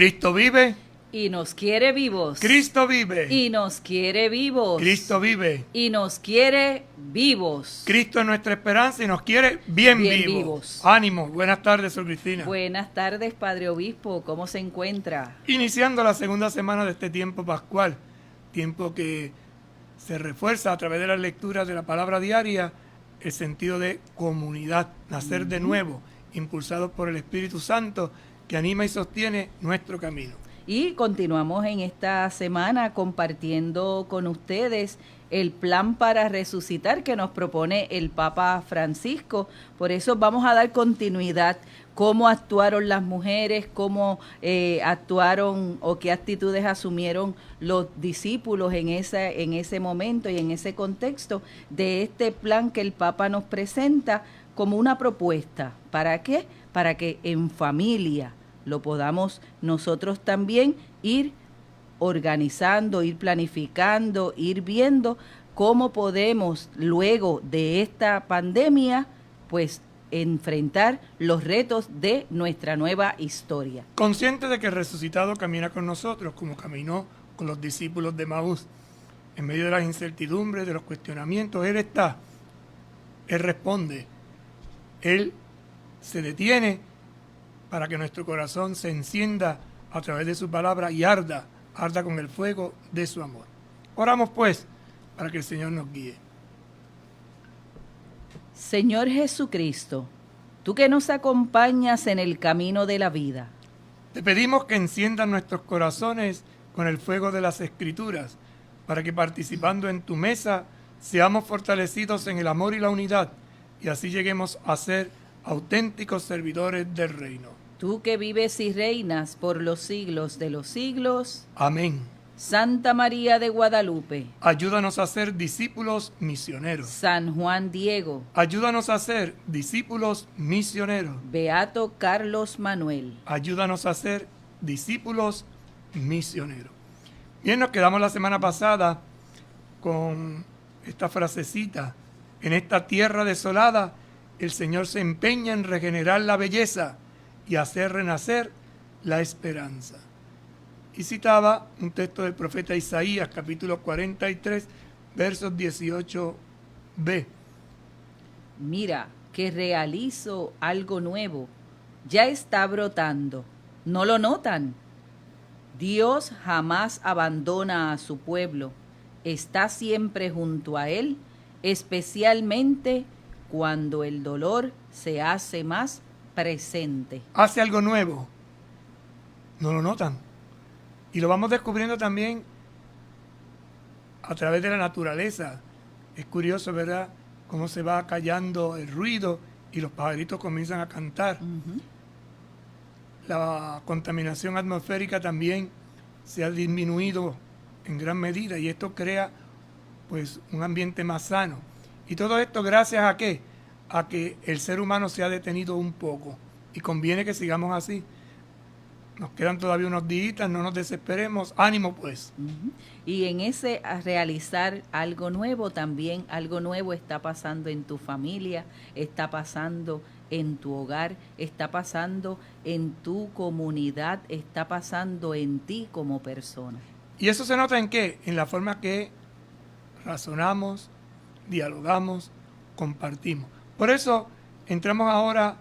Cristo vive. Y nos quiere vivos. Cristo vive. Y nos quiere vivos. Cristo vive. Y nos quiere vivos. Cristo es nuestra esperanza y nos quiere bien vivos. Ánimo. Buenas tardes, Sor Cristina. Buenas tardes, Padre Obispo. ¿Cómo se encuentra? Iniciando la segunda semana de este tiempo pascual. Tiempo que se refuerza a través de las lecturas de la palabra diaria el sentido de comunidad, nacer de nuevo, impulsados por el Espíritu Santo que anima y sostiene nuestro camino. Y continuamos en esta semana compartiendo con ustedes el plan para resucitar que nos propone el Papa Francisco. Por eso vamos a dar continuidad. Cómo actuaron las mujeres, cómo actuaron o qué actitudes asumieron los discípulos en ese momento y en ese contexto de este plan que el Papa nos presenta como una propuesta. ¿Para qué? Para que en familia lo podamos nosotros también ir organizando, ir planificando, ir viendo cómo podemos luego de esta pandemia, pues enfrentar los retos de nuestra nueva historia. Consciente de que el resucitado camina con nosotros, como caminó con los discípulos de Maús, en medio de las incertidumbres, de los cuestionamientos, Él está, Él responde, Él se detiene para que nuestro corazón se encienda a través de su palabra y arda con el fuego de su amor. Oramos pues para que el Señor nos guíe. Señor Jesucristo, tú que nos acompañas en el camino de la vida, te pedimos que enciendas nuestros corazones con el fuego de las Escrituras, para que participando en tu mesa seamos fortalecidos en el amor y la unidad, y así lleguemos a ser auténticos servidores del reino. Tú que vives y reinas por los siglos de los siglos. Amén. Santa María de Guadalupe, ayúdanos a ser discípulos misioneros. San Juan Diego, ayúdanos a ser discípulos misioneros. Beato Carlos Manuel, ayúdanos a ser discípulos misioneros. Bien, nos quedamos la semana pasada con esta frasecita. En esta tierra desolada, el Señor se empeña en regenerar la belleza y hacer renacer la esperanza. Y citaba un texto del profeta Isaías, capítulo 43, versos 18b. Mira, que realizo algo nuevo. Ya está brotando. ¿No lo notan? Dios jamás abandona a su pueblo. Está siempre junto a él, especialmente cuando el dolor se hace más presente. Hace algo nuevo. ¿No lo notan? Y lo vamos descubriendo también a través de la naturaleza. Es curioso, ¿verdad?, cómo se va callando el ruido y los pajaritos comienzan a cantar. La contaminación atmosférica también se ha disminuido en gran medida y esto crea pues un ambiente más sano. Y todo esto gracias a ¿qué? A que el ser humano se ha detenido un poco y conviene que sigamos así. Nos quedan todavía unos días, no nos desesperemos, ánimo pues. Y en ese a realizar algo nuevo, también algo nuevo está pasando en tu familia, está pasando en tu hogar, está pasando en tu comunidad, está pasando en ti como persona. ¿Y eso se nota en qué? En la forma que razonamos, dialogamos, compartimos. Por eso entramos ahora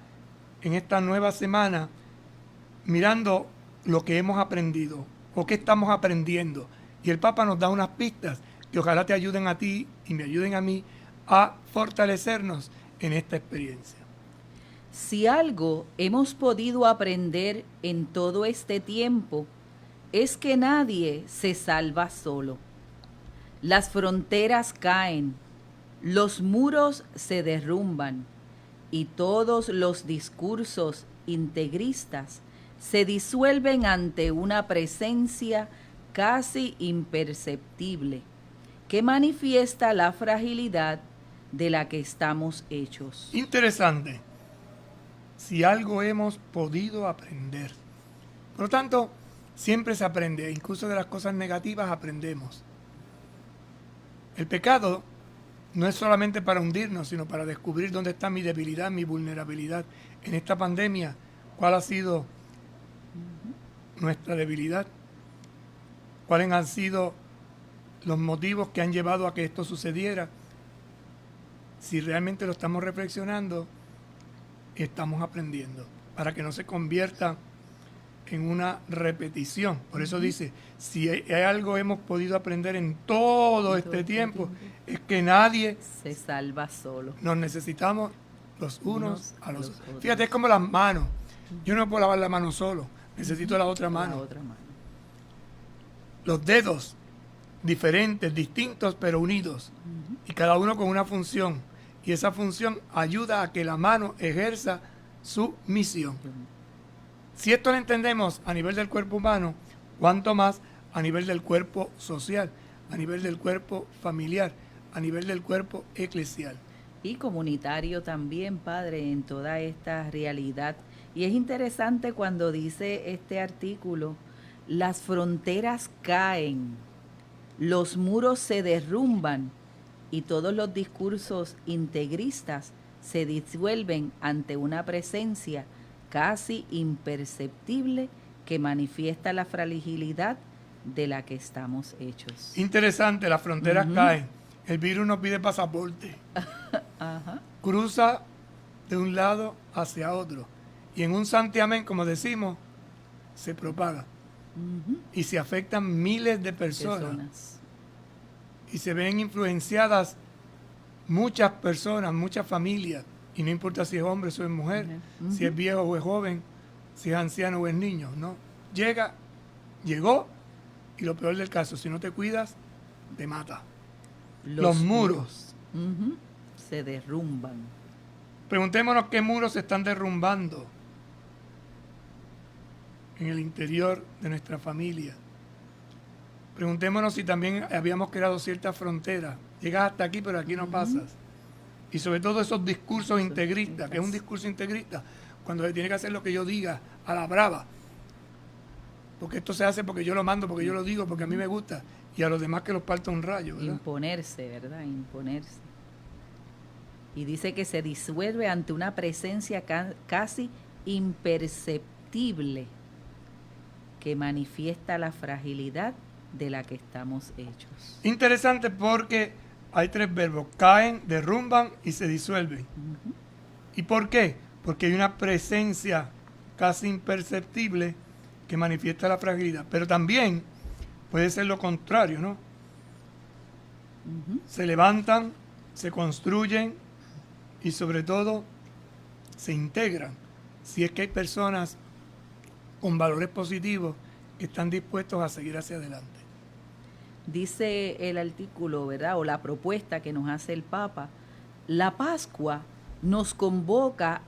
en esta nueva semana mirando lo que hemos aprendido o qué estamos aprendiendo. Y el Papa nos da unas pistas que ojalá te ayuden a ti y me ayuden a mí a fortalecernos en esta experiencia. Si algo hemos podido aprender en todo este tiempo, es que nadie se salva solo. Las fronteras caen, los muros se derrumban y todos los discursos integristas se disuelven ante una presencia casi imperceptible que manifiesta la fragilidad de la que estamos hechos. Interesante. Si algo hemos podido aprender. Por lo tanto, siempre se aprende, incluso de las cosas negativas aprendemos. El pecado no es solamente para hundirnos, sino para descubrir dónde está mi debilidad, mi vulnerabilidad. En esta pandemia, ¿cuál ha sido nuestra debilidad? ¿Cuáles han sido los motivos que han llevado a que esto sucediera? Si realmente lo estamos reflexionando, estamos aprendiendo, para que no se convierta en una repetición. Por eso dice, si hay algo hemos podido aprender en todo este tiempo, es que nadie se salva solo. Nos necesitamos los unos a los otros. Fíjate, es como las manos. Yo no puedo lavar la mano solo, necesito la otra mano. La otra mano. Los dedos, diferentes, distintos, pero unidos. Y cada uno con una función. Y esa función ayuda a que la mano ejerza su misión. Si esto lo entendemos a nivel del cuerpo humano, cuánto más a nivel del cuerpo social, a nivel del cuerpo familiar, a nivel del cuerpo eclesial. Y comunitario también, Padre, en toda esta realidad. Y es interesante cuando dice este artículo, las fronteras caen, los muros se derrumban y todos los discursos integristas se disuelven ante una presencia casi imperceptible que manifiesta la fragilidad de la que estamos hechos. Interesante, las fronteras caen. El virus nos pide pasaporte. Cruza de un lado hacia otro. Y en un santiamén, como decimos, se propaga. Y se afectan miles de personas. Y se ven influenciadas muchas personas, muchas familias. Y no importa si es hombre o es mujer, si es viejo o es joven, si es anciano o es niño, ¿no? Llegó, y lo peor del caso, si no te cuidas, te mata. Los muros se derrumban. Preguntémonos qué muros se están derrumbando en el interior de nuestra familia. Preguntémonos si también habíamos creado ciertas fronteras. Llegas hasta aquí, pero aquí no pasas. Y sobre todo esos discursos integristas, que es un discurso integrista, cuando se tiene que hacer lo que yo diga a la brava. Porque esto se hace porque yo lo mando, porque yo lo digo, porque a mí me gusta. Y a los demás que los parta un rayo, ¿verdad? Imponerse, ¿verdad? Imponerse. Y dice que se disuelve ante una presencia casi imperceptible que manifiesta la fragilidad de la que estamos hechos. Interesante porque hay tres verbos: caen, derrumban y se disuelven. ¿Y por qué? Porque hay una presencia casi imperceptible que manifiesta la fragilidad. Pero también puede ser lo contrario, ¿no? Se levantan, se construyen y sobre todo se integran. Si es que hay personas con valores positivos que están dispuestos a seguir hacia adelante. Dice el artículo, ¿verdad? O la propuesta que nos hace el Papa, la Pascua nos convoca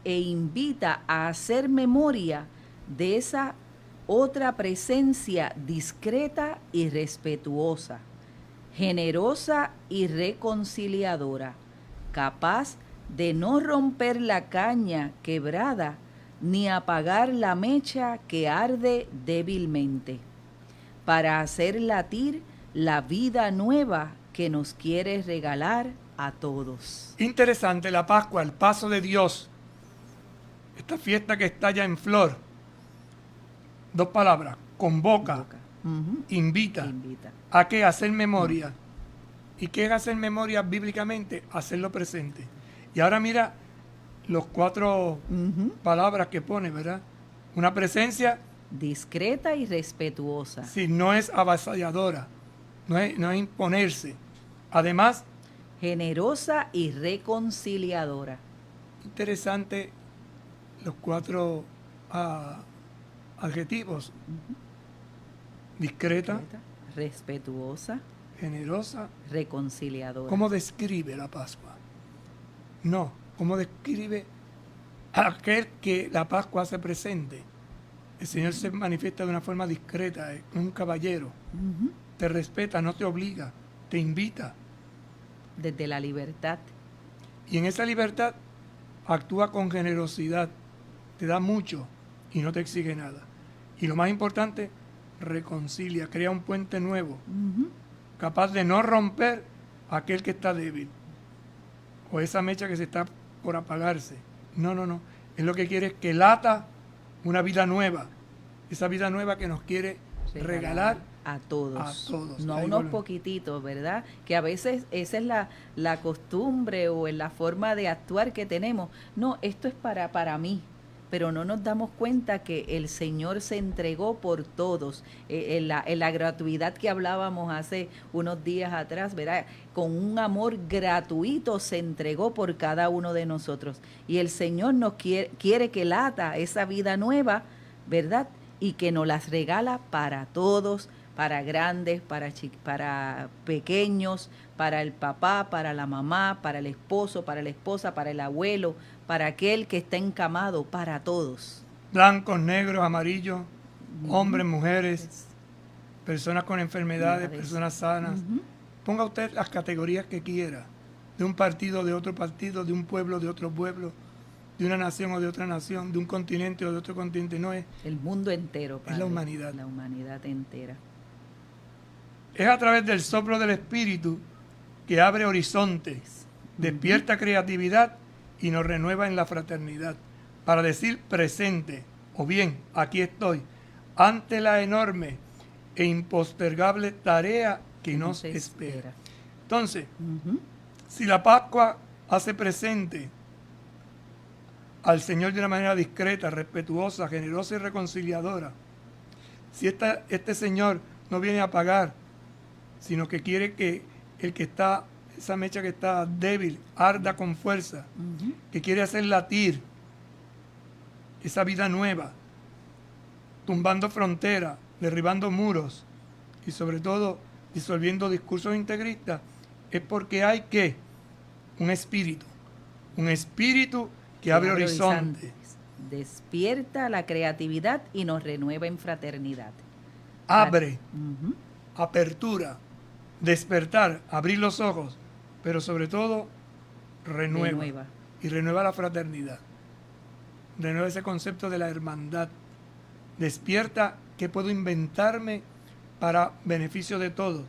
e invita a hacer memoria de esa otra presencia discreta y respetuosa, generosa y reconciliadora, capaz de no romper la caña quebrada ni apagar la mecha que arde débilmente, para hacer latir la vida nueva que nos quiere regalar a todos. Interesante, la Pascua, el paso de Dios, esta fiesta que está ya en flor. Dos palabras: convoca, invita. ¿A qué? Hacer memoria. ¿Y qué es hacer memoria bíblicamente? Hacerlo presente. Y ahora mira los cuatro palabras que pone, ¿verdad? Una presencia discreta y respetuosa. Sí, no es avasalladora, no es imponerse. Además, generosa y reconciliadora. Interesante los cuatro adjetivos. Discreta, respetuosa, generosa, reconciliadora. ¿Cómo describe la Pascua? No, ¿cómo describe aquel que la Pascua hace presente? El Señor se manifiesta de una forma discreta, es un caballero. Te respeta, no te obliga, te invita. Desde la libertad. Y en esa libertad actúa con generosidad, te da mucho y no te exige nada. Y lo más importante, reconcilia, crea un puente nuevo, capaz de no romper a aquel que está débil o esa mecha que se está por apagarse. No. Él lo que quiere es que lata una vida nueva. esa vida nueva que nos quiere regalar a todos, no a Ahí unos volvemos. poquititos, ¿verdad? Que a veces esa es la costumbre o en la forma de actuar que tenemos. No, esto es para mí, pero no nos damos cuenta que el Señor se entregó por todos, en la gratuidad que hablábamos hace unos días atrás, ¿verdad? Con un amor gratuito se entregó por cada uno de nosotros. Y el Señor nos quiere que lata esa vida nueva, ¿verdad? Y que nos las regala para todos, para grandes, para pequeños, para el papá, para la mamá, para el esposo, para la esposa, para el abuelo, para aquel que está encamado, para todos. Blancos, negros, amarillos, hombres, mujeres, personas con enfermedades, personas sanas. Ponga usted las categorías que quiera, de un partido, de otro partido, de un pueblo, de otro pueblo, de una nación o de otra nación, de un continente o de otro continente. No es el mundo entero, Padre, es la humanidad. La humanidad entera. Es a través del soplo del Espíritu que abre horizontes, despierta creatividad y nos renueva en la fraternidad, para decir presente, o bien, aquí estoy, ante la enorme e impostergable tarea que nos espera. Entonces, si la Pascua hace presente al Señor de una manera discreta, respetuosa, generosa y reconciliadora, si este Señor no viene a pagar, sino que quiere que el que está, esa mecha que está débil, arda con fuerza, que quiere hacer latir esa vida nueva, tumbando fronteras, derribando muros y sobre todo disolviendo discursos integristas, es porque hay un espíritu que abre horizontes. Despierta la creatividad y nos renueva en fraternidad. Abre, apertura, despertar, abrir los ojos, pero sobre todo renueva. Y renueva la fraternidad. Renueva ese concepto de la hermandad. Despierta qué puedo inventarme para beneficio de todos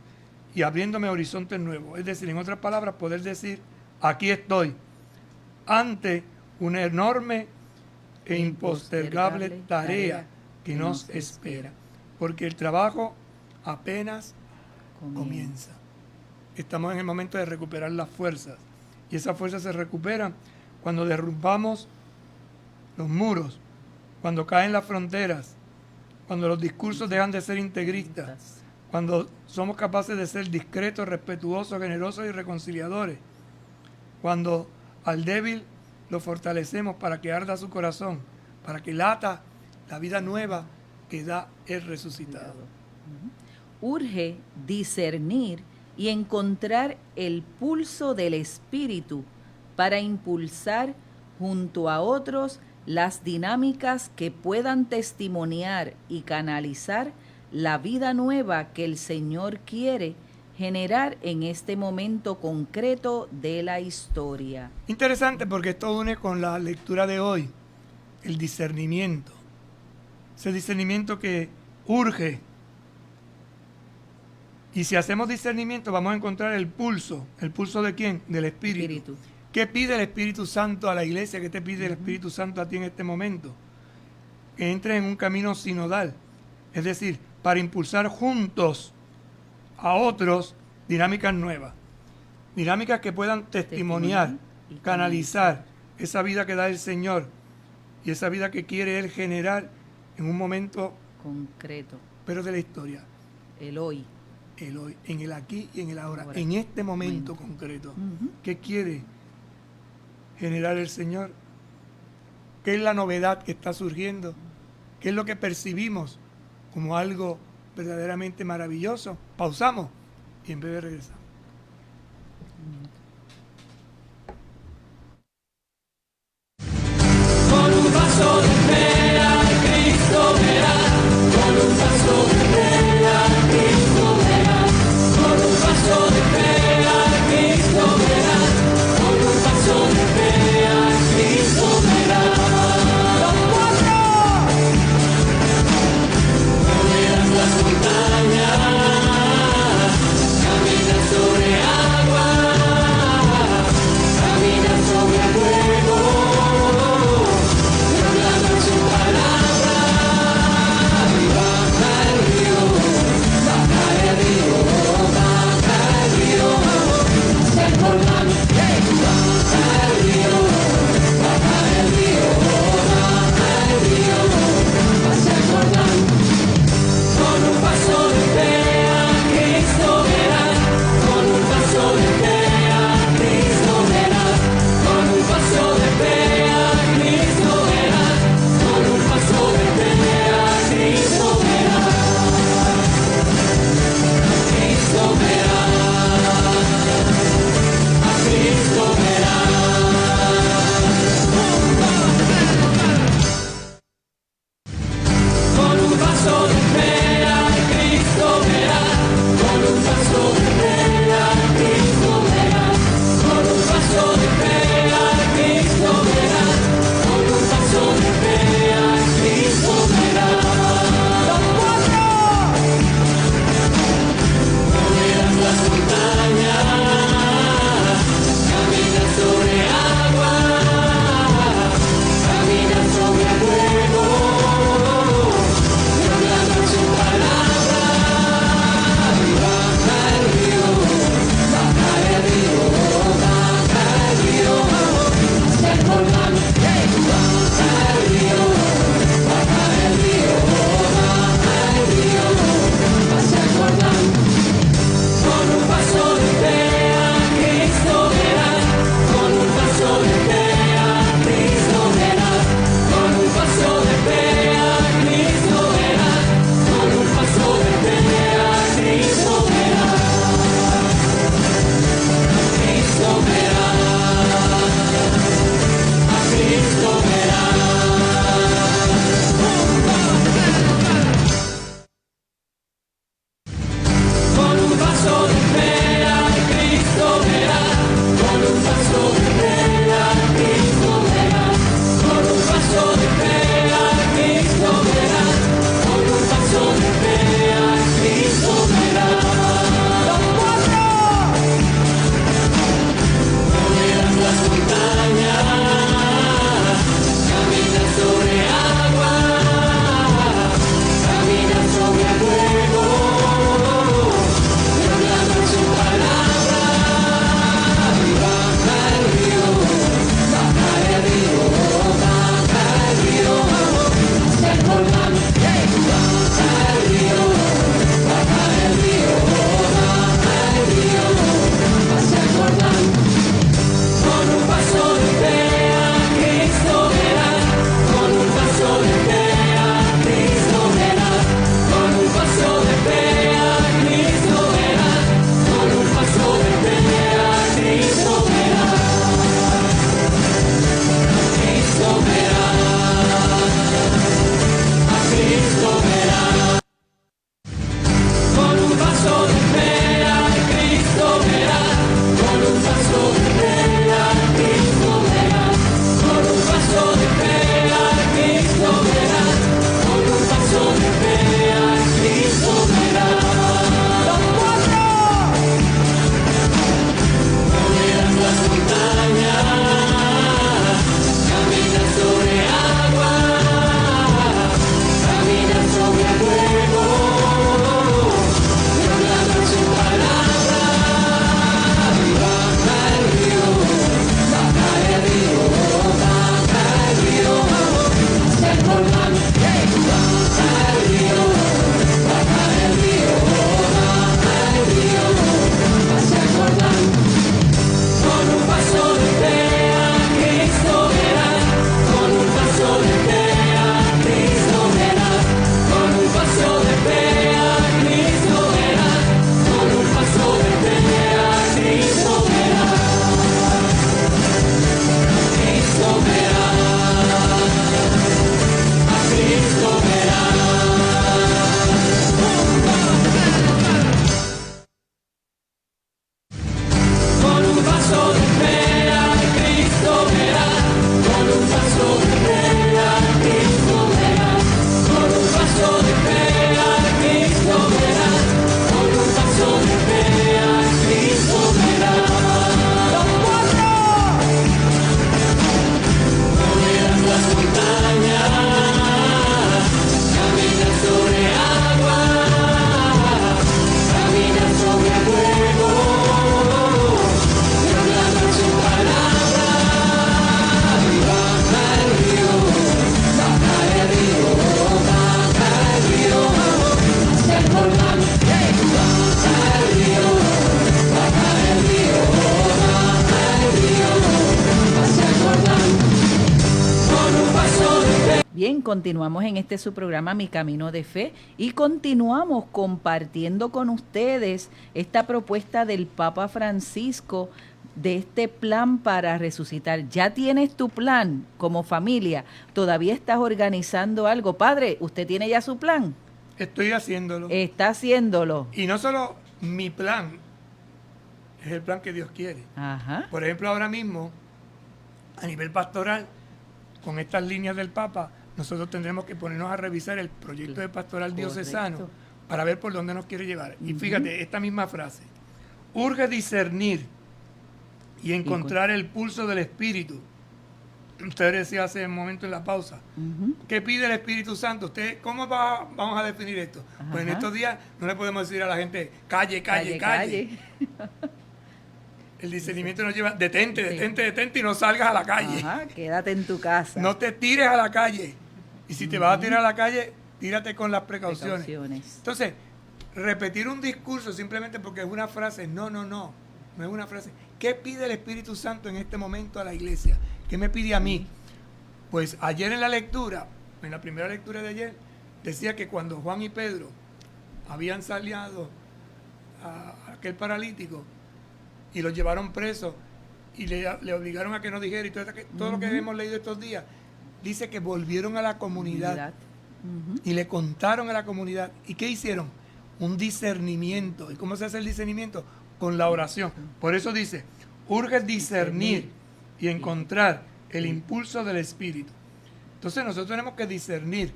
y abriéndome horizontes nuevos. Es decir, en otras palabras, poder decir, aquí estoy, ante una enorme e impostergable tarea que nos espera. Porque el trabajo apenas comienza. Estamos en el momento de recuperar las fuerzas. Y esas fuerzas se recuperan cuando derrumbamos los muros, cuando caen las fronteras, cuando los discursos dejan de ser integristas, cuando somos capaces de ser discretos, respetuosos, generosos y reconciliadores, cuando al débil lo fortalecemos para que arda su corazón, para que lata la vida nueva que da el resucitado. Urge discernir y encontrar el pulso del Espíritu para impulsar junto a otros las dinámicas que puedan testimoniar y canalizar la vida nueva que el Señor quiere generar en este momento concreto de la historia. Interesante porque esto une con la lectura de hoy, el discernimiento. Ese discernimiento que urge. Y si hacemos discernimiento vamos a encontrar el pulso. ¿El pulso de quién? Del Espíritu. ¿Qué pide el Espíritu Santo a la iglesia? ¿Qué te pide el Espíritu Santo a ti en este momento? Que entres en un camino sinodal. Es decir, para impulsar juntos a otros dinámicas nuevas. Dinámicas que puedan testimoniar, canalizar esa vida que da el Señor y esa vida que quiere Él generar en un momento concreto, pero de la historia. El hoy, en el aquí y en el ahora, en este momento concreto. ¿Qué quiere generar el Señor? ¿Qué es la novedad que está surgiendo? ¿Qué es lo que percibimos como algo verdaderamente maravilloso? Pausamos y en breve regresamos. Con un paso de fe a Cristo verás, con un paso de fe a Cristo verás, con un paso de fe a Cristo verás, con un paso de fe a Cristo verás. ¡Los cuatro! Moverás las montañas, caminas sobre Bien, continuamos en este su programa Mi Camino de Fe y continuamos compartiendo con ustedes esta propuesta del Papa Francisco de este plan para resucitar. ¿Ya tienes tu plan como familia? ¿Todavía estás organizando algo? Padre, ¿usted tiene ya su plan? Estoy haciéndolo. Está haciéndolo. Y no solo mi plan, es el plan que Dios quiere. Ajá. Por ejemplo, ahora mismo, a nivel pastoral, con estas líneas del Papa, nosotros tendremos que ponernos a revisar el proyecto de pastoral diocesano Correcto. para ver por dónde nos quiere llevar. Y fíjate, esta misma frase, urge discernir y encontrar el pulso del Espíritu. Usted decía hace un momento en la pausa, Ujú. ¿qué pide el Espíritu Santo? ¿Usted cómo vamos a definir esto? Pues en Ajá. estos días no le podemos decir a la gente, calle, calle, calle. El discernimiento nos lleva, detente, Sí. detente, detente y no salgas a la calle. Ajá, quédate en tu casa. No te tires a la calle. Y si te vas a tirar a la calle, tírate con las precauciones. Entonces, repetir un discurso simplemente porque es una frase, no es una frase. ¿Qué pide el Espíritu Santo en este momento a la iglesia? ¿Qué me pide a mí? Pues ayer en la lectura, en la primera lectura de ayer, decía que cuando Juan y Pedro habían salido a aquel paralítico y lo llevaron preso y le obligaron a que no dijera y todo lo que hemos leído estos días, dice que volvieron a la comunidad. Ujú. Y le contaron a la comunidad. ¿Y qué hicieron? Un discernimiento. ¿Y cómo se hace el discernimiento? Con la oración. Por eso dice, urge discernir y encontrar el impulso del Espíritu. Entonces nosotros tenemos que discernir.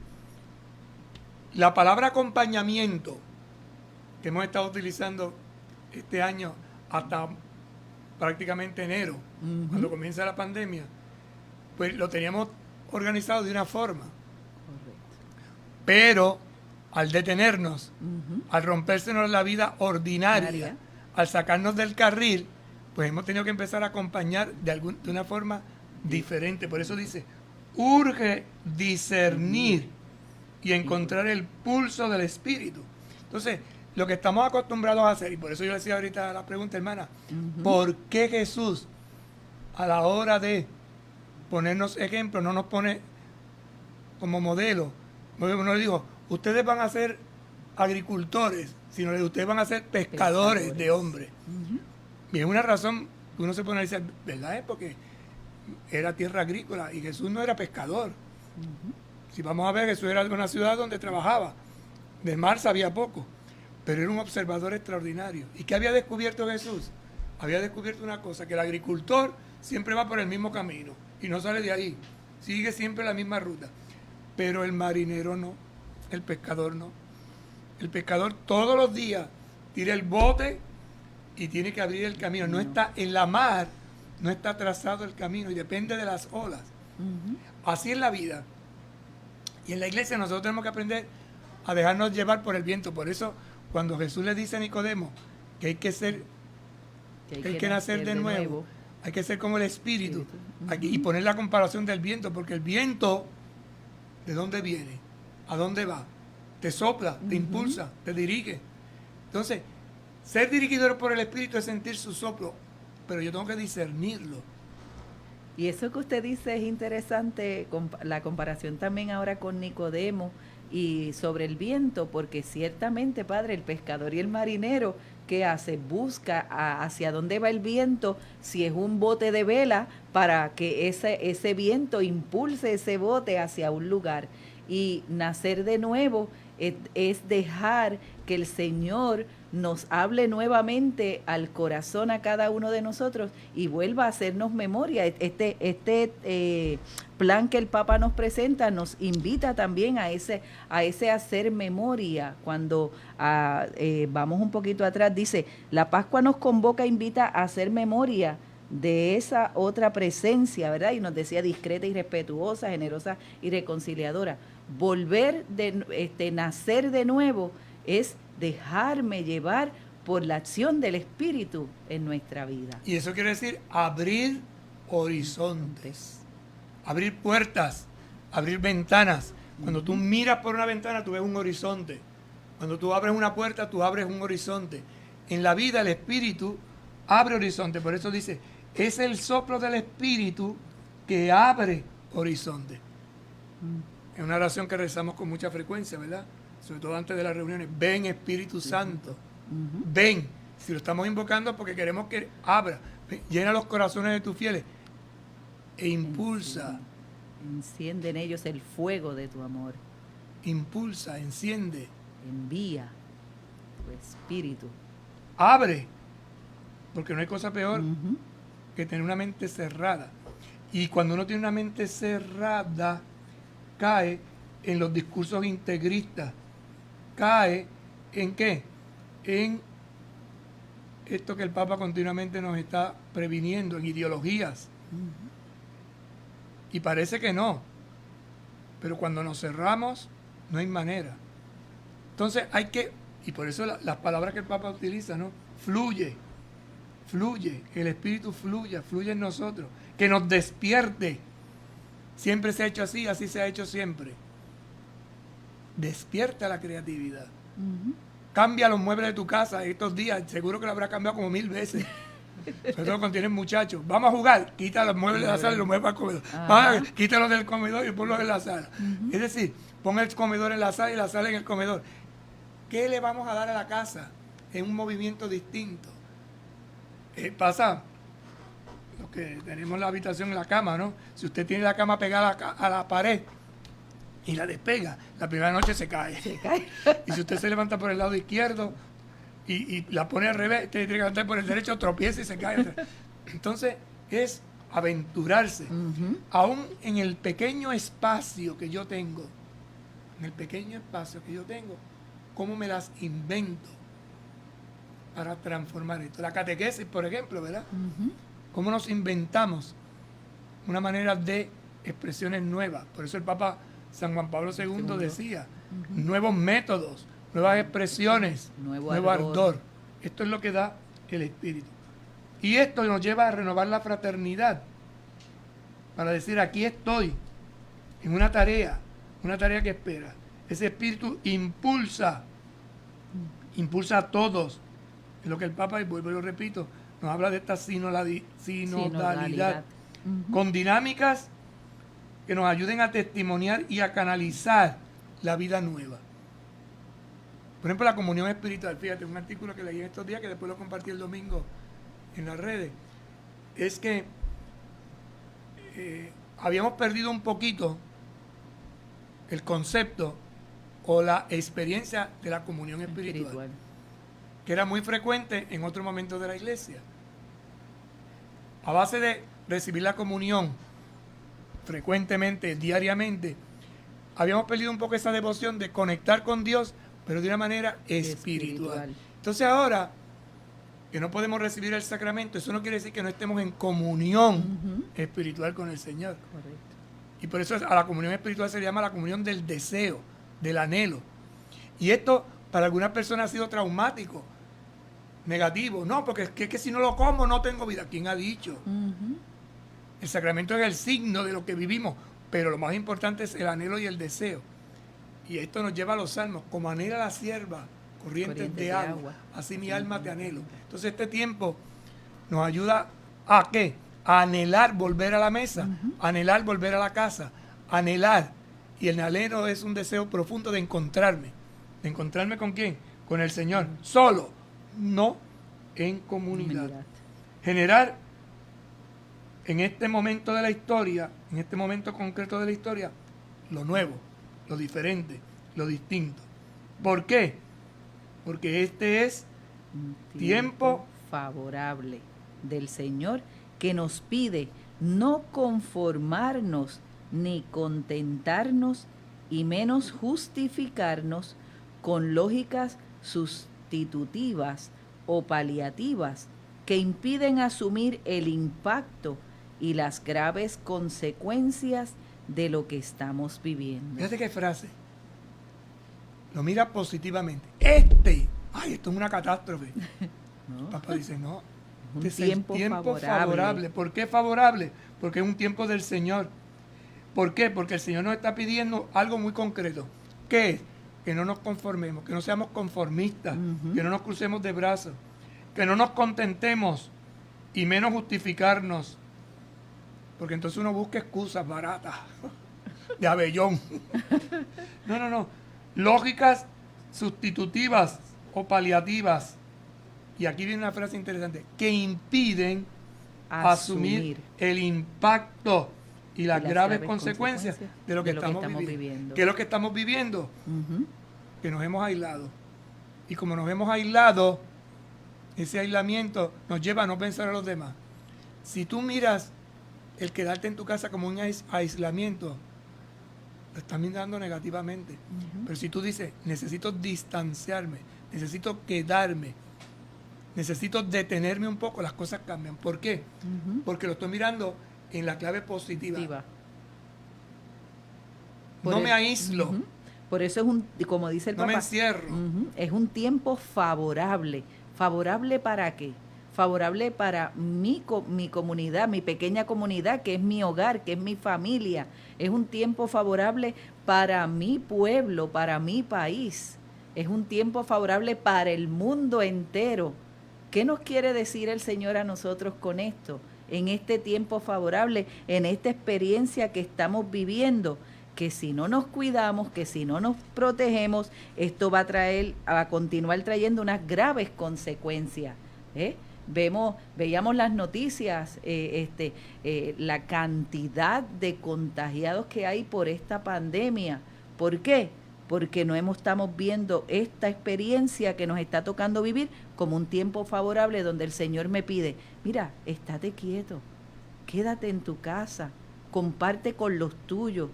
La palabra acompañamiento, que hemos estado utilizando este año hasta prácticamente enero, cuando comienza la pandemia, pues lo teníamos organizado de una forma. Pero al detenernos, al rompérsenos la vida ordinaria, al sacarnos del carril, pues hemos tenido que empezar a acompañar de una forma diferente. Por eso dice, urge discernir y encontrar el pulso del Espíritu. Entonces, lo que estamos acostumbrados a hacer, y por eso yo decía ahorita la pregunta, hermana, ¿por qué Jesús a la hora de ponernos ejemplo no nos pone como modelo? No le dijo, ustedes van a ser agricultores, sino que ustedes van a ser pescadores de hombres. Y es una razón que uno se pone a decir, ¿verdad? Es porque era tierra agrícola y Jesús no era pescador. Si vamos a ver, Jesús era de una ciudad donde trabajaba. Del mar sabía poco, pero era un observador extraordinario. ¿Y qué había descubierto Jesús? Había descubierto una cosa, que el agricultor siempre va por el mismo camino y no sale de ahí. Sigue siempre la misma ruta. Pero el marinero no, el pescador no. El pescador todos los días tira el bote y tiene que abrir el camino. No está en la mar, no está trazado el camino y depende de las olas. Así es la vida. Y en la iglesia nosotros tenemos que aprender a dejarnos llevar por el viento. Por eso, cuando Jesús le dice a Nicodemo que hay que nacer de nuevo, hay que ser como el Espíritu. Y poner la comparación del viento, porque el viento, ¿de dónde viene? ¿A dónde va? Te sopla, te impulsa, te dirige. Entonces, ser dirigido por el Espíritu es sentir su soplo, pero yo tengo que discernirlo. Y eso que usted dice es interesante, la comparación también ahora con Nicodemo y sobre el viento, porque ciertamente, Padre, el pescador y el marinero, ¿qué hace? Busca hacia dónde va el viento, si es un bote de vela, para que ese viento impulse ese bote hacia un lugar. Y nacer de nuevo es dejar que el Señor nos hable nuevamente al corazón a cada uno de nosotros y vuelva a hacernos memoria. Este plan que el Papa nos presenta nos invita también a ese hacer memoria. Cuando vamos un poquito atrás, dice, la Pascua nos convoca, invita a hacer memoria de esa otra presencia, ¿verdad? Y nos decía discreta y respetuosa, generosa y reconciliadora. Nacer de nuevo es dejarme llevar por la acción del Espíritu en nuestra vida. Y eso quiere decir abrir horizontes, abrir puertas, abrir ventanas. Cuando tú miras por una ventana, tú ves un horizonte. Cuando tú abres una puerta, tú abres un horizonte. En la vida, el Espíritu abre horizonte. Por eso dice, es el soplo del Espíritu que abre horizonte. Es una oración que rezamos con mucha frecuencia, ¿verdad? Sobre todo antes de las reuniones. Ven, Espíritu Santo. Ven. Si lo estamos invocando porque queremos que abra. Ven, llena los corazones de tus fieles. E impulsa. Enciende en ellos el fuego de tu amor. Impulsa, enciende. Envía tu espíritu. Abre. Porque no hay cosa peor que tener una mente cerrada. Y cuando uno tiene una mente cerrada, cae en los discursos integristas. Cae en ¿qué? En esto que el Papa continuamente nos está previniendo, en ideologías. Y parece que no. Pero cuando nos cerramos, no hay manera. Entonces hay que, y por eso las palabras que el Papa utiliza, ¿no? Fluye, que el Espíritu fluya en nosotros, que nos despierte. Siempre se ha hecho así, así se ha hecho siempre. Despierta la creatividad. Cambia los muebles de tu casa estos días, seguro que lo habrá cambiado como 1000 veces. Sobre todo cuando tienes muchachos. Vamos a jugar, quita los muebles de la sala y los mueves para el comedor. Quítalos del comedor y ponlos en la sala. Es decir, pon el comedor en la sala y la sala en el comedor. ¿Qué le vamos a dar a la casa en un movimiento distinto? Pasa lo que tenemos la habitación en la cama, ¿no? Si usted tiene la cama pegada a la pared y la despega, la primera noche se cae. Y si usted se levanta por el lado izquierdo y la pone al revés, tiene que levantar por el derecho, tropieza y se cae. Entonces es aventurarse. Aún en el pequeño espacio que yo tengo, ¿cómo me las invento para transformar esto? La catequesis, por ejemplo, ¿verdad? ¿Cómo nos inventamos una manera de expresiones nuevas? Por eso el Papa San Juan Pablo II decía, nuevos métodos, nuevas expresiones, nuevo ardor. Esto es lo que da el Espíritu. Y esto nos lleva a renovar la fraternidad, para decir, aquí estoy, en una tarea que espera. Ese Espíritu impulsa a todos. Es lo que el Papa, y vuelvo y lo repito, nos habla de esta sinodalidad. Con dinámicas que nos ayuden a testimoniar y a canalizar la vida nueva. Por ejemplo, la comunión espiritual. Fíjate, un artículo que leí en estos días, que después lo compartí el domingo en las redes, es que habíamos perdido un poquito el concepto o la experiencia de la comunión espiritual, que era muy frecuente en otros momentos de la iglesia. A base de recibir la comunión frecuentemente, diariamente, habíamos perdido un poco esa devoción de conectar con Dios, pero de una manera espiritual. Entonces ahora que no podemos recibir el sacramento, eso no quiere decir que no estemos en comunión espiritual con el Señor. Correcto. Y por eso a la comunión espiritual se le llama la comunión del deseo, del anhelo. Y esto para algunas personas ha sido traumático, negativo. No, porque es que si no lo como no tengo vida. ¿Quién ha dicho? El sacramento es el signo de lo que vivimos, pero lo más importante es el anhelo y el deseo. Y esto nos lleva a los salmos, como anhela la sierva corrientes de agua, así mi alma te anhelo. Entonces este tiempo nos ayuda a ¿qué? A anhelar volver a la mesa, anhelar volver a la casa, anhelar. Y el anhelo es un deseo profundo de encontrarme. ¿De encontrarme con quién? Con el Señor. Solo, no en comunidad. Generar en este momento de la historia, en este momento concreto de la historia, lo nuevo, lo diferente, lo distinto. ¿Por qué? Porque este es tiempo favorable del Señor, que nos pide no conformarnos ni contentarnos y menos justificarnos con lógicas sustitutivas o paliativas que impiden asumir el impacto y las graves consecuencias de lo que estamos viviendo. Fíjate qué frase. Lo mira positivamente. Esto es una catástrofe. ¿No? Papá dice, no. Un Este es tiempo el tiempo favorable. favorable. ¿Por qué favorable? Porque es un tiempo del Señor. ¿Por qué? Porque el Señor nos está pidiendo algo muy concreto. ¿Qué es? Que no nos conformemos, que no seamos conformistas, que no nos crucemos de brazos, que no nos contentemos y menos justificarnos. Porque entonces uno busca excusas baratas. de abellón. No. Lógicas sustitutivas o paliativas. Y aquí viene una frase interesante, que impiden asumir el impacto y las graves consecuencias de lo que estamos viviendo. ¿Qué es lo que estamos viviendo? Ujú. Que nos hemos aislado. Y como nos hemos aislado, ese aislamiento nos lleva a no pensar a los demás. Si tú miras el quedarte en tu casa como un aislamiento, lo estás mirando negativamente. Pero si tú dices, necesito distanciarme, necesito quedarme, necesito detenerme un poco, las cosas cambian. ¿Por qué? Porque lo estoy mirando en la clave positiva. No me aíslo. Por eso es como dice el No Papa, me encierro. es un tiempo favorable. ¿Favorable para qué? Favorable para mi comunidad, mi pequeña comunidad, que es mi hogar, que es mi familia. Es un tiempo favorable para mi pueblo, para mi país. Es un tiempo favorable para el mundo entero. ¿Qué nos quiere decir el Señor a nosotros con esto? En este tiempo favorable, en esta experiencia que estamos viviendo, que si no nos cuidamos, que si no nos protegemos, esto va a continuar trayendo unas graves consecuencias. Veíamos las noticias, la cantidad de contagiados que hay por esta pandemia. ¿Por qué? Porque no estamos viendo esta experiencia que nos está tocando vivir como un tiempo favorable donde el Señor me pide, mira, estate quieto, quédate en tu casa, comparte con los tuyos,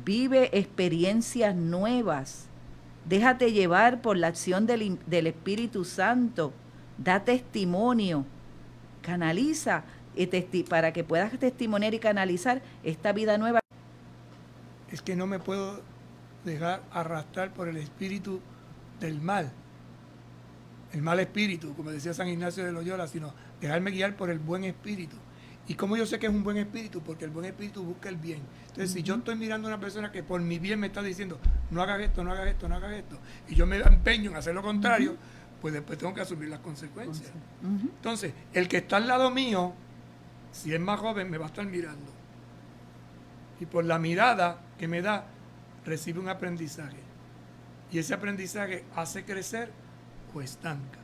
vive experiencias nuevas, déjate llevar por la acción del Espíritu Santo, da testimonio, canaliza para que puedas testimoniar y canalizar esta vida nueva. Es que no me puedo dejar arrastrar por el espíritu del mal, el mal espíritu, como decía San Ignacio de Loyola, sino dejarme guiar por el buen espíritu. ¿Y cómo yo sé que es un buen espíritu? Porque el buen espíritu busca el bien. Entonces, si yo estoy mirando a una persona que por mi bien me está diciendo, no hagas esto, no hagas esto, no hagas esto, y yo me empeño en hacer lo contrario, pues después tengo que asumir las consecuencias. Entonces, el que está al lado mío, si es más joven, me va a estar mirando. Y por la mirada que me da, recibe un aprendizaje. Y ese aprendizaje hace crecer o estanca,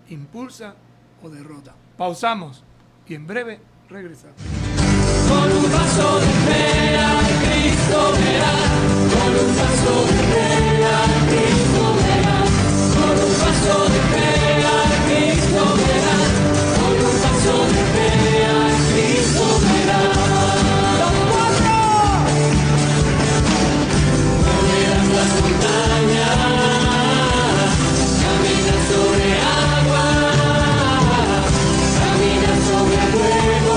impulsa o derrota. Pausamos y en breve regresamos. Con un paso de fe a Cristo verás, con un paso de fe a Cristo verás, con un paso de fe a Cristo verás, con un paso de fe a Cristo verás. ¡Los cuatro! Moverás las montañas, caminas sobre agua, caminas sobre fuego.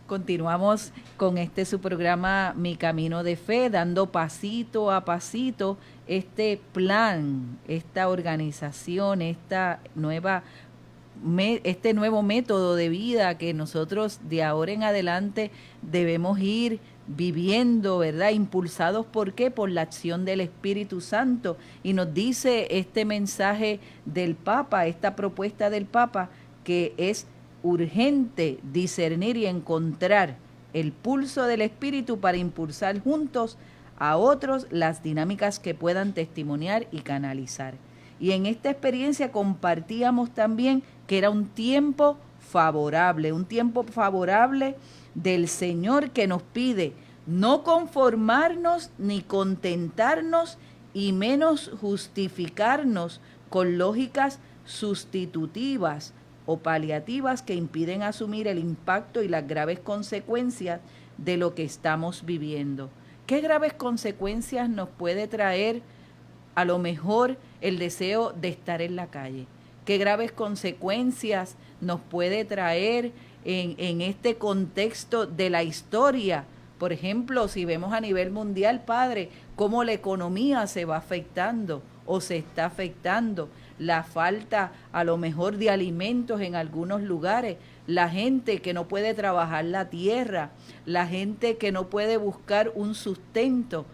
Continuamos con su programa Mi Camino de Fe, dando pasito a pasito este plan, esta organización, este nuevo método de vida que nosotros de ahora en adelante debemos ir viviendo, ¿verdad? Impulsados, ¿por qué? Por la acción del Espíritu Santo. Y nos dice este mensaje del Papa, esta propuesta del Papa, que es urgente discernir y encontrar el pulso del Espíritu para impulsar juntos a otros las dinámicas que puedan testimoniar y canalizar. Y en esta experiencia compartíamos también que era un tiempo favorable del Señor que nos pide no conformarnos ni contentarnos y menos justificarnos con lógicas sustitutivas o paliativas que impiden asumir el impacto y las graves consecuencias de lo que estamos viviendo. ¿Qué graves consecuencias nos puede traer a lo mejor el deseo de estar en la calle. ¿Qué graves consecuencias nos puede traer en este contexto de la historia? Por ejemplo, si vemos a nivel mundial, padre, cómo la economía se va afectando o se está afectando, la falta a lo mejor de alimentos en algunos lugares, la gente que no puede trabajar la tierra, la gente que no puede buscar un sustento.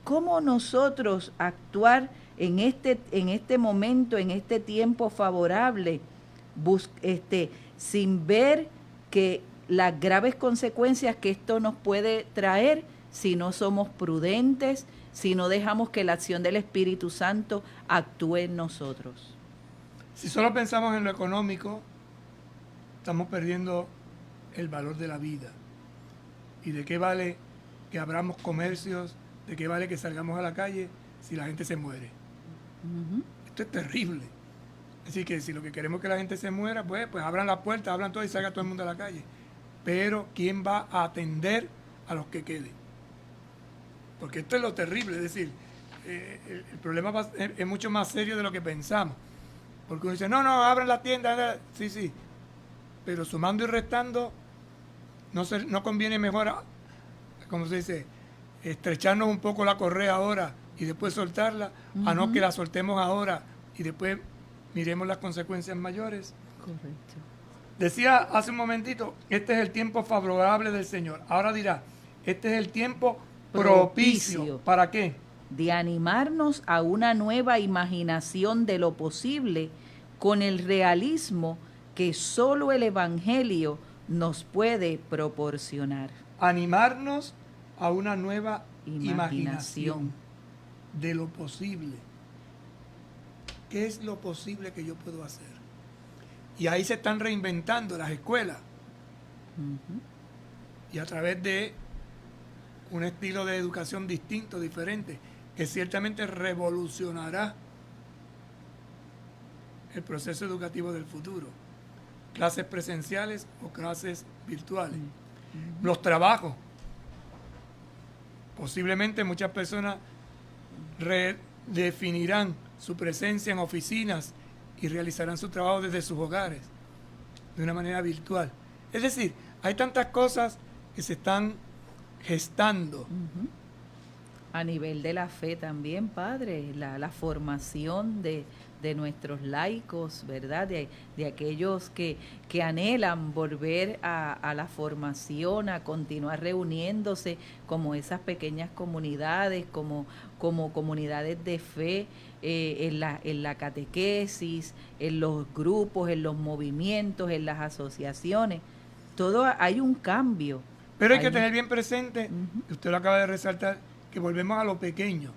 ¿Cómo nosotros actuar en este momento, en este tiempo favorable, sin ver que las graves consecuencias que esto nos puede traer si no somos prudentes, si no dejamos que la acción del Espíritu Santo actúe en nosotros? Si solo pensamos en lo económico, estamos perdiendo el valor de la vida. ¿Y de qué vale que abramos comercios? ¿De qué vale que salgamos a la calle si la gente se muere? Esto es terrible. Así que si lo que queremos es que la gente se muera, pues abran las puertas, abran todo y salga todo el mundo a la calle. Pero ¿quién va a atender a los que queden? Porque esto es lo terrible, es decir, el problema es mucho más serio de lo que pensamos. Porque uno dice, no, abran las tiendas, sí, pero sumando y restando, no conviene mejor, como se dice, estrecharnos un poco la correa ahora y después soltarla, a no que la soltemos ahora y después miremos las consecuencias mayores. Correcto. Decía hace un momentito, este es el tiempo favorable del Señor. Ahora dirá, este es el tiempo propicio. ¿Para qué? De animarnos a una nueva imaginación de lo posible con el realismo que solo el Evangelio nos puede proporcionar. Animarnos a una nueva imaginación de lo posible. ¿Qué es lo posible que yo puedo hacer? Y ahí se están reinventando las escuelas. Y a través de un estilo de educación distinto, diferente, que ciertamente revolucionará el proceso educativo del futuro. Clases presenciales o clases virtuales. Los trabajos. Posiblemente muchas personas redefinirán su presencia en oficinas y realizarán su trabajo desde sus hogares, de una manera virtual. Es decir, hay tantas cosas que se están gestando. A nivel de la fe también, padre, la formación de nuestros laicos, ¿verdad? De aquellos que anhelan volver a la formación, a continuar reuniéndose como esas pequeñas comunidades, como comunidades de fe, en la catequesis, en los grupos, en los movimientos, en las asociaciones. Todo hay un cambio. Pero hay que tener bien presente, y usted lo acaba de resaltar, que volvemos a lo pequeño.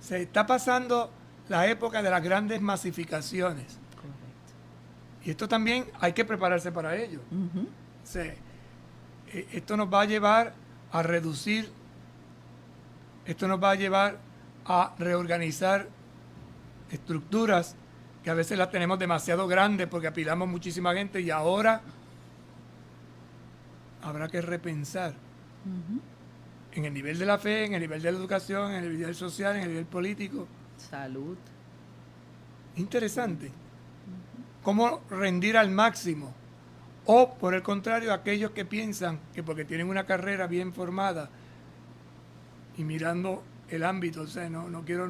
Se está pasando la época de las grandes masificaciones. Correcto. Y esto también hay que prepararse para ello. O sea, esto nos va a llevar a reducir, esto nos va a llevar a reorganizar estructuras que a veces las tenemos demasiado grandes porque apilamos muchísima gente y ahora habrá que repensar en el nivel de la fe, en el nivel de la educación, en el nivel social, en el nivel político. Salud. Interesante. Cómo rendir al máximo. O, por el contrario, aquellos que piensan que porque tienen una carrera bien formada y mirando el ámbito, o sea, no quiero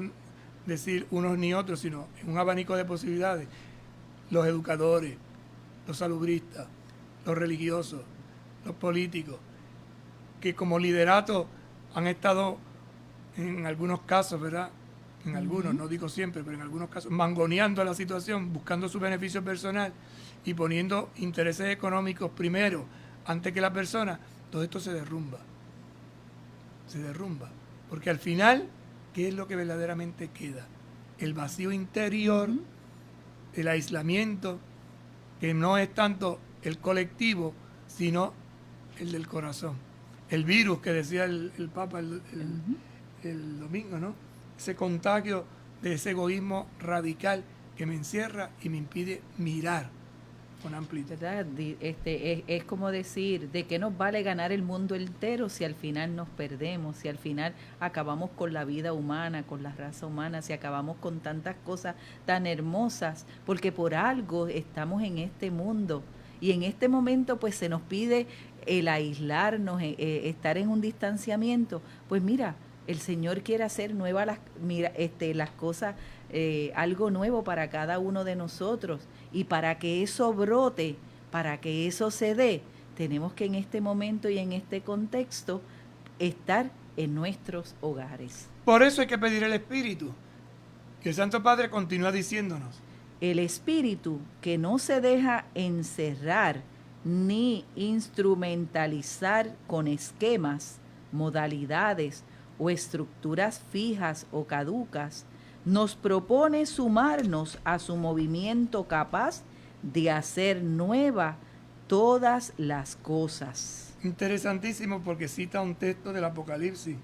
decir unos ni otros, sino en un abanico de posibilidades, los educadores, los salubristas, los religiosos, los políticos, que como liderato han estado en algunos casos, ¿verdad? En algunos, no digo siempre, pero en algunos casos, mangoneando la situación, buscando su beneficio personal y poniendo intereses económicos primero, antes que la persona, todo esto se derrumba. Se derrumba. Porque al final, ¿qué es lo que verdaderamente queda? El vacío interior, el aislamiento, que no es tanto el colectivo, sino el del corazón. El virus que decía el Papa el domingo, ¿no? Ese contagio de ese egoísmo radical que me encierra y me impide mirar con amplitud. ¿Verdad? Es como decir, ¿de qué nos vale ganar el mundo entero si al final nos perdemos, si al final acabamos con la vida humana, con la raza humana, si acabamos con tantas cosas tan hermosas? Porque por algo estamos en este mundo y en este momento pues se nos pide el aislarnos, estar en un distanciamiento. Pues mira, el Señor quiere hacer las cosas, algo nuevo para cada uno de nosotros. Y para que eso brote, para que eso se dé, tenemos que en este momento y en este contexto estar en nuestros hogares. Por eso hay que pedir el Espíritu. Que el Santo Padre continúa diciéndonos. El Espíritu que no se deja encerrar ni instrumentalizar con esquemas, modalidades o estructuras fijas o caducas, nos propone sumarnos a su movimiento capaz de hacer nueva todas las cosas. Interesantísimo porque cita un texto del Apocalipsis.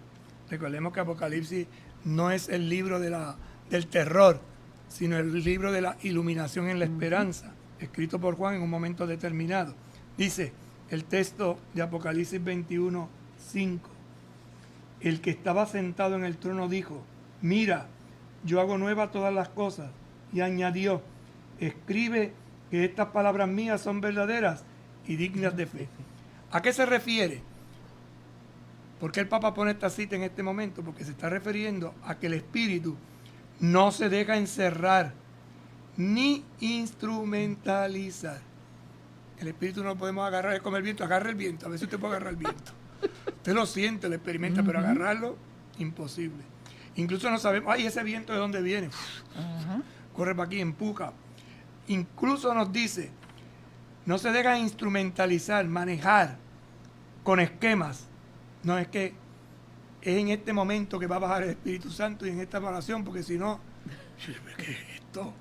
Recordemos que Apocalipsis no es el libro del terror, sino el libro de la iluminación en la esperanza, escrito por Juan en un momento determinado. Dice el texto de Apocalipsis 21:5. El que estaba sentado en el trono dijo, mira, yo hago nuevas todas las cosas. Y añadió, escribe que estas palabras mías son verdaderas y dignas de fe. ¿A qué se refiere? ¿Por qué el Papa pone esta cita en este momento? Porque se está refiriendo a que el Espíritu no se deja encerrar ni instrumentalizar. El Espíritu no lo podemos agarrar, es como el viento, agarra el viento, a veces usted puede agarrar el viento. Usted lo siente, lo experimenta, pero agarrarlo, imposible. Incluso no sabemos, ay, ese viento de dónde viene. Corre para aquí, empuja. Incluso nos dice, no se deja instrumentalizar, manejar con esquemas. No, es que es en este momento que va a bajar el Espíritu Santo y en esta oración, porque si no, ¿qué es esto?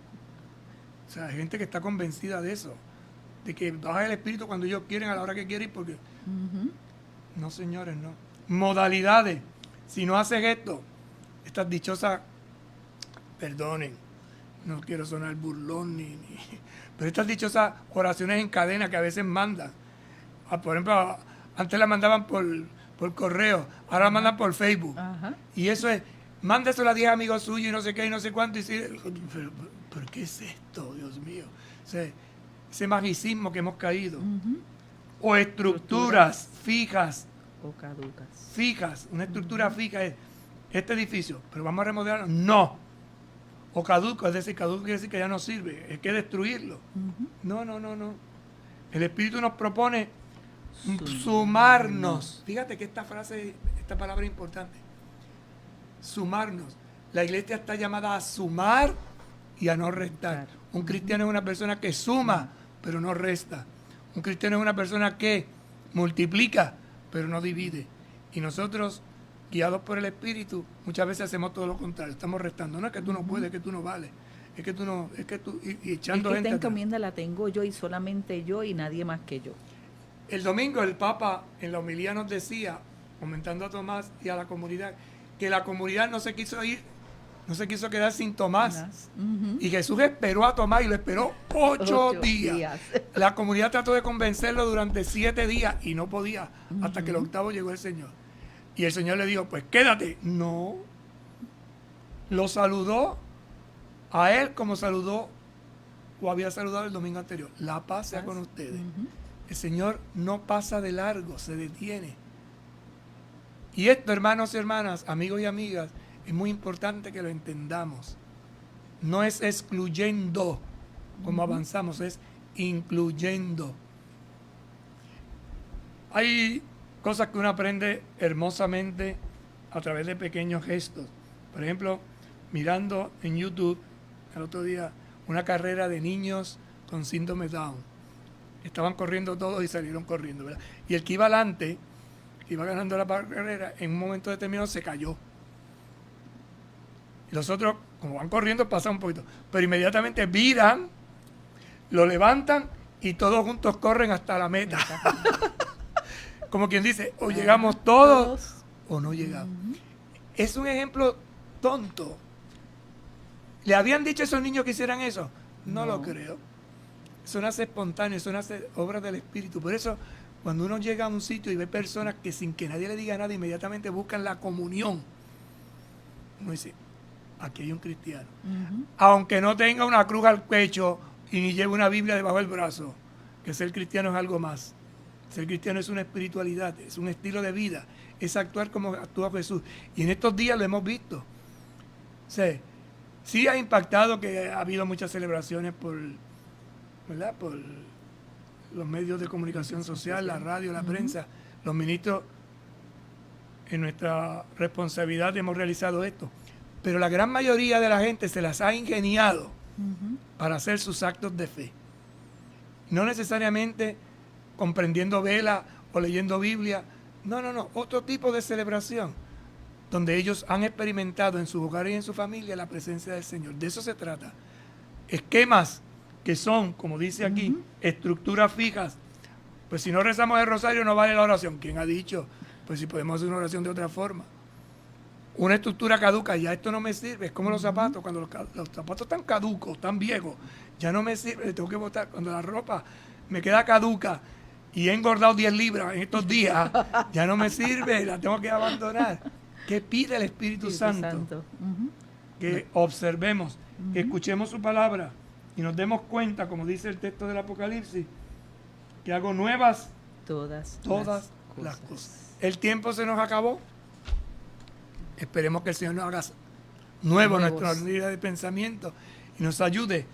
O sea, hay gente que está convencida de eso, de que baja el Espíritu cuando ellos quieren, a la hora que quieren, porque... No, señores, no. Modalidades. Si no haces esto, estas dichosas, perdonen, no quiero sonar burlón, pero estas dichosas oraciones en cadena que a veces mandan. Por ejemplo, antes las mandaban por correo, ahora las mandan por Facebook. Y eso es, mándeselo a 10 amigos suyos y no sé qué y no sé cuánto. Y ¿pero qué es esto, Dios mío? O sea, ese magicismo que hemos caído. O estructuras fijas. O caducas. Fijas, una estructura fija es este edificio, pero vamos a remodelarlo. No. O caduco, es decir, caduco quiere decir que ya no sirve, hay que destruirlo. No. El Espíritu nos propone sumarnos. Fíjate que esta palabra es importante. Sumarnos. La iglesia está llamada a sumar y a no restar. Un cristiano es una persona que suma, pero no resta. Un cristiano es una persona que multiplica, pero no divide. Y nosotros, guiados por el Espíritu, muchas veces hacemos todo lo contrario. Estamos restando. No es que tú no puedes, es que tú no vales. Es que tú no, es que tú, y echando es que gente esta atrás. encomienda la tengo yo y solamente yo y nadie más que yo. El domingo el Papa en la homilía nos decía, comentando a Tomás y a la comunidad, que la comunidad no se quiso ir, no se quiso quedar sin Tomás. Y Jesús esperó a Tomás y lo esperó 8 días. La comunidad trató de convencerlo durante 7 días y no podía, hasta que el 8º llegó el Señor. Y el Señor le dijo, pues quédate. No. Lo saludó a él como saludó o había saludado el domingo anterior. La paz sea con ustedes. El Señor no pasa de largo, se detiene. Y esto, hermanos y hermanas, amigos y amigas, es muy importante que lo entendamos. No es excluyendo como avanzamos, es incluyendo. Hay cosas que uno aprende hermosamente a través de pequeños gestos. Por ejemplo, mirando en YouTube el otro día una carrera de niños con síndrome Down. Estaban corriendo todos y salieron corriendo, ¿verdad? Y el que iba adelante, que iba ganando la carrera, en un momento determinado se cayó. Y los otros, como van corriendo, pasan un poquito. Pero inmediatamente viran, lo levantan y todos juntos corren hasta la meta. Como quien dice, o llegamos todos o no llegamos. Es un ejemplo tonto. ¿Le habían dicho a esos niños que hicieran eso? No lo creo. Eso nace espontáneo, eso nace obra del Espíritu. Por eso, cuando uno llega a un sitio y ve personas que sin que nadie le diga nada, inmediatamente buscan la comunión, uno dice, aquí hay un cristiano. Aunque no tenga una cruz al pecho y ni lleve una Biblia debajo del brazo, que ser cristiano es algo más. Ser cristiano es una espiritualidad, es un estilo de vida, es actuar como actúa Jesús. Y en estos días lo hemos visto. O sea, sí ha impactado que ha habido muchas celebraciones ¿verdad? Por los medios de comunicación social, la radio, la prensa. Los ministros, en nuestra responsabilidad hemos realizado esto. Pero la gran mayoría de la gente se las ha ingeniado para hacer sus actos de fe. No necesariamente comprendiendo vela o leyendo Biblia. No. Otro tipo de celebración donde ellos han experimentado en sus hogares y en su familia la presencia del Señor. De eso se trata. Esquemas que son, como dice aquí, estructuras fijas. Pues si no rezamos el rosario no vale la oración. ¿Quién ha dicho? Pues si podemos hacer una oración de otra forma. Una estructura caduca, ya esto no me sirve. Es como los zapatos. Cuando los zapatos están caducos, están viejos, ya no me sirve, le tengo que botar. Cuando la ropa me queda caduca y he engordado 10 libras en estos días, ya no me sirve, la tengo que abandonar. ¿Qué pide el Espíritu Santo? Que observemos, que escuchemos su palabra y nos demos cuenta, como dice el texto del Apocalipsis, que hago nuevas todas las cosas. El tiempo se nos acabó. Esperemos que el Señor nos haga nuevo nuestra vida de pensamiento y nos ayude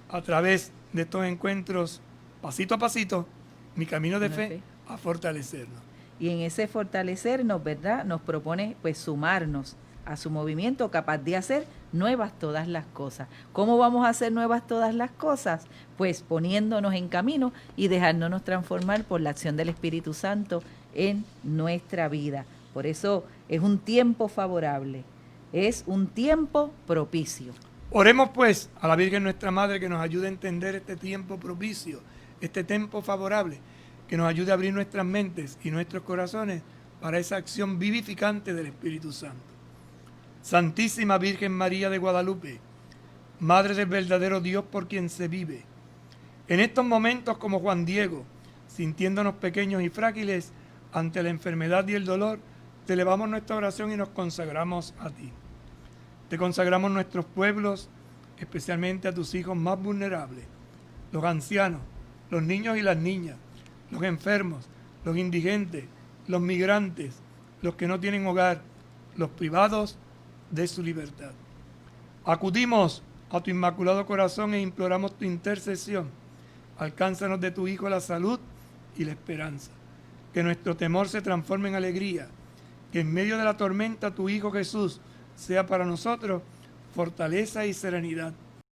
a través de estos encuentros, pasito a pasito, mi camino de fe, a fortalecernos. Y en ese fortalecernos, ¿verdad? Nos propone pues sumarnos a su movimiento capaz de hacer nuevas todas las cosas. ¿Cómo vamos a hacer nuevas todas las cosas? Pues poniéndonos en camino y dejándonos transformar por la acción del Espíritu Santo en nuestra vida. Por eso es un tiempo favorable, es un tiempo propicio. Oremos pues a la Virgen nuestra Madre que nos ayude a entender este tiempo propicio, este tiempo favorable, que nos ayude a abrir nuestras mentes y nuestros corazones para esa acción vivificante del Espíritu Santo. Santísima Virgen María de Guadalupe, Madre del verdadero Dios por quien se vive, en estos momentos como Juan Diego, sintiéndonos pequeños y frágiles ante la enfermedad y el dolor, te elevamos nuestra oración y nos consagramos a ti. Te consagramos nuestros pueblos, especialmente a tus hijos más vulnerables, los ancianos, los niños y las niñas, los enfermos, los indigentes, los migrantes, los que no tienen hogar, los privados de su libertad. Acudimos a tu inmaculado corazón e imploramos tu intercesión. Alcánzanos de tu Hijo la salud y la esperanza. Que nuestro temor se transforme en alegría. Que en medio de la tormenta tu Hijo Jesús sea para nosotros fortaleza y serenidad.